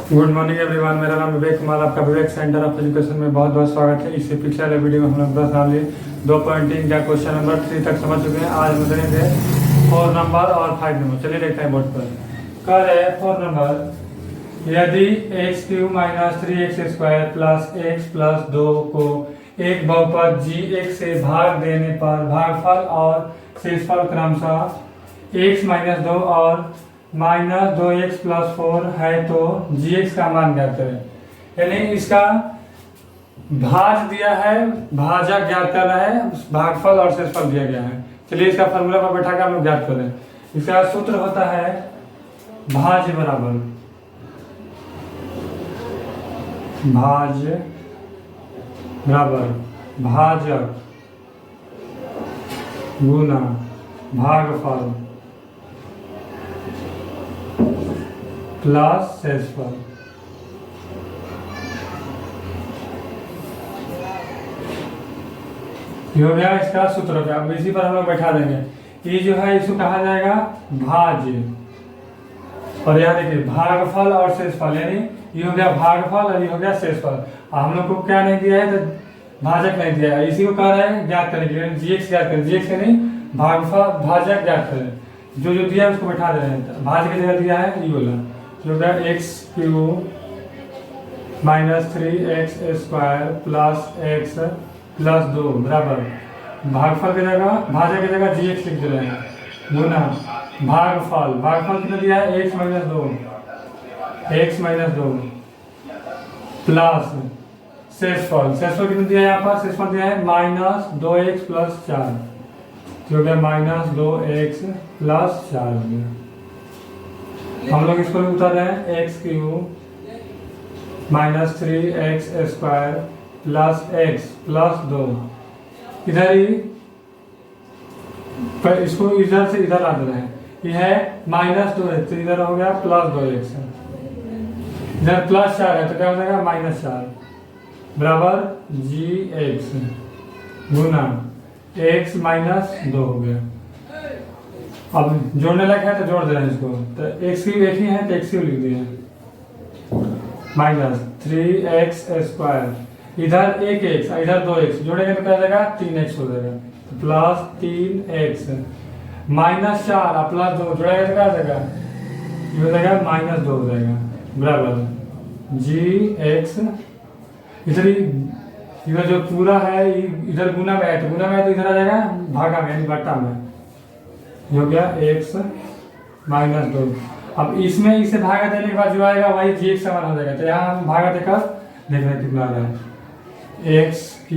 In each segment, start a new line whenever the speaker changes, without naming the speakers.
Good morning everyone, मेरा नाम विवेक कुमार, आपका विवेक सेंटर ऑफ एजुकेशन में बहुत बहुत स्वागत है। इससे पिछले वाले वीडियो में हम लोग 10 साल 2.3 का क्वेश्चन नंबर 3 तक समझ चुके हैं। आज हम करेंगे 4 नंबर और 5 नंबर। चलिए देखते हैं बोर्ड पर। कह रहे 4 नंबर, यदि x³ - 3x² plus x plus 2 को एक बहुपद g से भाग देने पर भागफल और शेषफल क्रमशः x - 2 और -2x + 4 है तो gx का मान ज्ञात करें। यानी इसका भाज दिया है, भाजक ज्ञात करना है, भागफल और शेषफल दिया गया है। चलिए इसका फॉर्मूला पर बैठा कर हम लोग ज्ञात करें। इसका सूत्र होता है भाज्य बराबर भाजक गुना भागफल प्लस शेषफल। ये हो गया इसका सूत्र हो गया। अब इसी पर हम लोग बैठा देंगे। ये जो है इसको कहा जाएगा भाज्य, और यहाँ देखिए भागफल और शेषफल, यानी ये हो गया भागफल और ये हो गया शेषफल। हम लोग को क्या नहीं दिया है, तो भाजक नहीं दिया है। इसी को कह रहे हैं ज्ञात करने के लिए, जीएक्स ज्ञात करें। जीएक्स यानी भागफल भाजक ज्ञात करें। जो जो दिया है उसको बैठा दे रहे हैं। भाज्य की जगह दिया है ये बोला जो x³ - 3x² plus x plus 2 बराबर भागफल की जगह भाजक की जगह gx लिख दे रहे हैं गुना भागफल कितना दिया है x - 2 प्लस शेषफल कितना दिया है यहाँ पर, शेषफल दिया है -2x + 4 जो गया -2x + 4 हो गया। हम लोग इसको उतार रहे हैं x³ - 3x² plus x plus 2। इधर ही इसको इधर से इधर ला दे रहे हैं। यह है -2x तो इधर हो गया +2x, इधर +4 है तो क्या हो जाएगा -4 बराबर gx गुना x - 2 हो गया। अब जोड़ने लगे हैं तो जोड़ दे रहे हैं इसको, तो x³ एक ही है तो x³ लिख दिए -3x², इधर 1x इधर 2x जोड़ेंगे तो क्या जाएगा 3x हो जाएगा, तो प्लस 3x -4 और प्लस 2 जोड़ेंगे तो क्या जाएगा, ये हो जाएगा -2 हो जाएगा बराबर gx। इधर जो पूरा है इधर गुना में है तो इधर आ जाएगा भागा में यानी बट्टा में, हो गया x - 2। अब इसमें इसे भागा देने के बाद जो आएगा वही gx समान हो जाएगा। तो यहाँ हम भागा देकर देख रहे हैं कितना आ रहा है, x³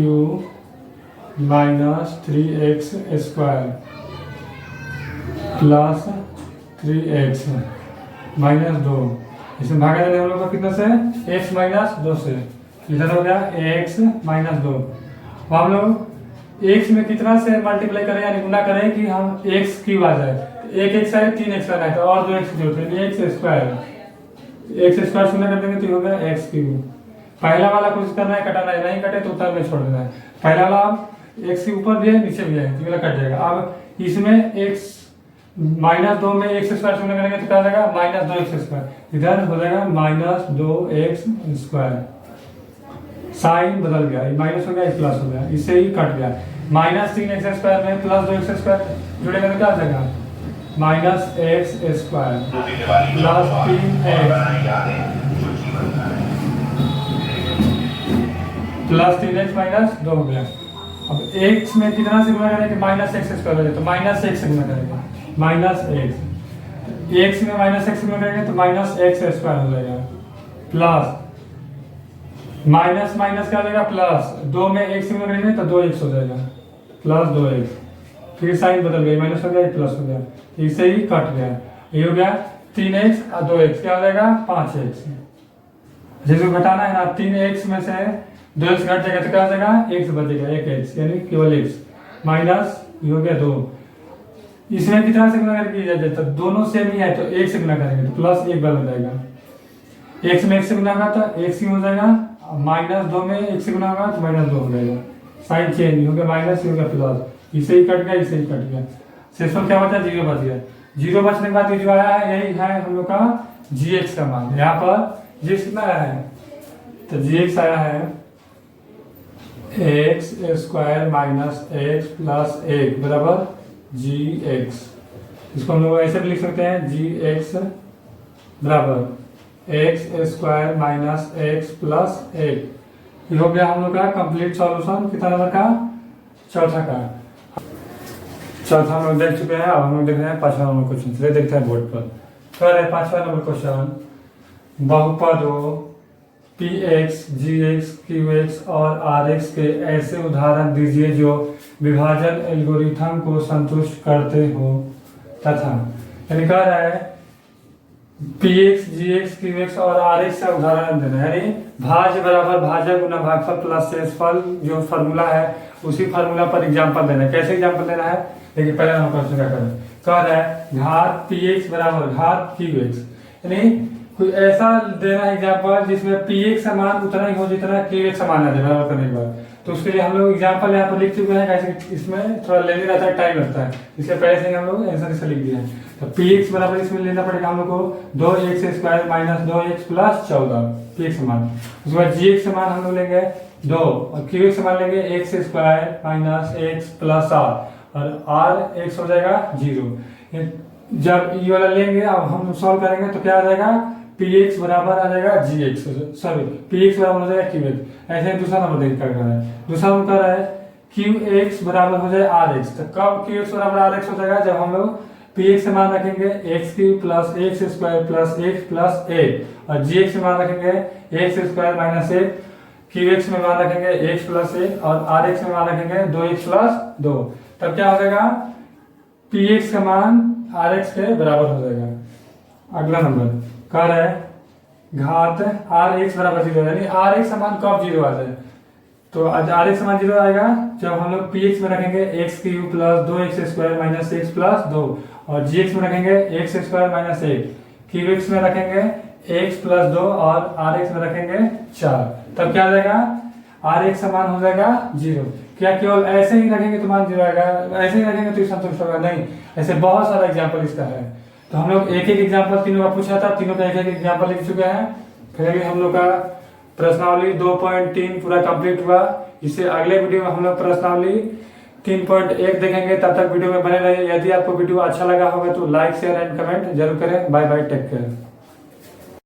- 3x² प्लस 3x - 2। इसमें भागा देने हम लोग का कितना से x - 2 से, इधर हो गया x - 2। हम लोग x में कितना से मल्टीप्लाई करें यानी गुना करें कि हम x³ आ जाए, एक x है 3x है तो और 2x जोड़ते हैं x² शून्य कर देंगे तो हो गया x³। पहला वाला कोशिश करना है कटाना है, नहीं कटे तो उत्तर में छोड़ देना है। पहला वाला x के ऊपर भी है नीचे भी है तो कट जाएगा। अब इसमें x -2 में x² शून्य करेंगे तो क्या जाएगा -2x², इधर हो जाएगा -2x²। साइन बदल गया, माइनस हो गया प्लस हो गया, इससे ही कट गया। -3x² में +2x² जुड़ेगा तो क्या आ जाएगा -x² प्लस 3x -2 हो गया। अब x में कितना से गुणा करेंगे -x² हो जाए तो -x से गुणा करेंगे -x, x में -x से गुणा करेंगे तो -x² हो जाएगा प्लस माइनस क्या हो जाएगा प्लस 2 में x से गुणा करेंगे तो 2x हो जाएगा प्लस 2x, फिर साइन बदल गई माइनस हो गया प्लस हो गया, इससे ही कट गया। ये हो गया 3x और 2x क्या हो जाएगा 5x। जिसको घटाना है ना 3x में से 2x घट जाएगा तो क्या हो जाएगा x बचेगा 1x यानी केवल x माइनस ये हो गया 2। इसमें कितना से गुणा करके जाए तो दोनों सेम ही है तो 1 से गुणा करेंगे तो प्लस 1 बन जाएगा। x में 1 से गुणा होगा तो x ही हो जाएगा, -2 में 1 से गुणा होगा तो -2 हो जाएगा। साइन चेंज हो गया माइनस हो गया प्लस, इसे ही कट गया इसे ही कट गया। शेषफल क्या बचा 0 बच गया। 0 बचने के बाद जो आया है यही है हम लोग का gx का मान। यहाँ पर जी कितना आया है, तो जी एक्स आया है x square minus x plus एक बराबर जी एक्स। इसको हम लोग ऐसे भी लिख सकते हैं जी एक्स बराबर x square minus x plus एक। ये हो गया हम लोग का कंप्लीट सॉल्यूशन। कितना नंबर का, चौथा का। चौथा हम लोग देख चुके हैं, अब हम लोग देख रहे हैं पांचवा नंबर क्वेश्चन। चलिए देखते हैं बोर्ड पर। कह रहे हैं पांचवा नंबर क्वेश्चन, बहुपदों पी एक्स जी एक्स क्यू एक्स और आर एक्स के ऐसे उदाहरण दीजिए जो विभाजन एल्गोरिथम को संतुष्ट करते हो तथा, यानी कह रहा है पी एक्स जी एक्स क्यू एक्स और आर एक्स का उदाहरण देना है, यानी भाज्य बराबर भाजक गुना भागफल प्लस शेषफल जो फार्मूला है उसी फार्मूला पर एग्जाम्पल देना है। कैसे एग्जाम्पल देना है, देखिए पहले हम क्वेश्चन क्या करें। कह रहा है घात पी एक्स बराबर घात क्यू एक्स, यानी कोई ऐसा देना है एग्जाम्पल जिसमें पी एक्स समान उतना ही हो जितना क्यू एक्स समान है बराबर करने के बाद। तो उसके लिए हम लोग एग्जाम्पल यहाँ पर लिख चुके हैं, कैसे इसमें थोड़ा लेने रहता है, टाइम लगता है, इसलिए पहले से हम लोग आंसर से लिख दिया है। तो पी एक्स बराबर इसमें लेना पड़ेगा हम लोग को 2x square minus 2x plus 14 P x समान। उसके बाद जी एक्स समान हम लोग लेंगे 2 और क्यू एक्स समान लेंगे x square minus x plus 7 और आर एक्स हो जाएगा 0। जब ये वाला लेंगे अब हम सॉल्व करेंगे तो क्या आ जाएगा, पी एक्स बराबर आ जाएगा जी एक्स, सॉरी पी एक्स बराबर हो जाएगा क्यू एक्स। ऐसे दूसरा नंबर देख कर रहा है, दूसरा नंबर कर रहा है क्यू एक्स बराबर हो जाए आर एक्स। तो कब क्यू एक्स बराबर आर एक्स हो जाएगा, जब हम लोग पी एक्स से मान रखेंगे x Q plus x square plus x plus एक और जी एक्स में मान रखेंगे एक्स स्क्वायर माइनस एक, क्यू एक्स में मान रखेंगे एक्स प्लस एक और आर एक्स में मान रखेंगे 2x प्लस 2। तब क्या हो जाएगा, पी एक्स का मान आर एक्स के बराबर हो जाएगा। अगला नंबर कह रहा है घात आर एक्स बराबर 0, यानी आर एक्स समान कब 0 आ जाए, तो आर एक्स समान 0 आएगा जब हम लोग पी एक्स में रखेंगे x Q plus 2x square minus x plus 2 और जी एक्स में रखेंगे एक्स स्क्वायर माइनस एक, क्यू एक्स में रखेंगे एक्स प्लस 2 और आर एक्स में रखेंगे 4। तब क्या आ जाएगा, आर एक्स समान हो जाएगा 0। क्या केवल ऐसे ही रखेंगे तो मान 0 आएगा, ऐसे ही रखेंगे तो संतुष्ट होगा, नहीं, ऐसे बहुत सारा एग्जाम्पल इसका है। तो हम लोग एक एक एग्जाम्पल तीनों का पूछा था, तीनों का एक एक एग्जाम्पल लिख चुके हैं। फिर अभी हम लोग का प्रश्नावली 2.3 पूरा कंप्लीट हुआ। इससे अगले वीडियो में हम लोग प्रश्नावली 3.1 देखेंगे। तब तक वीडियो में बने रहिए। यदि आपको वीडियो अच्छा लगा होगा तो लाइक शेयर एंड कमेंट जरूर करें। Bye bye, take care.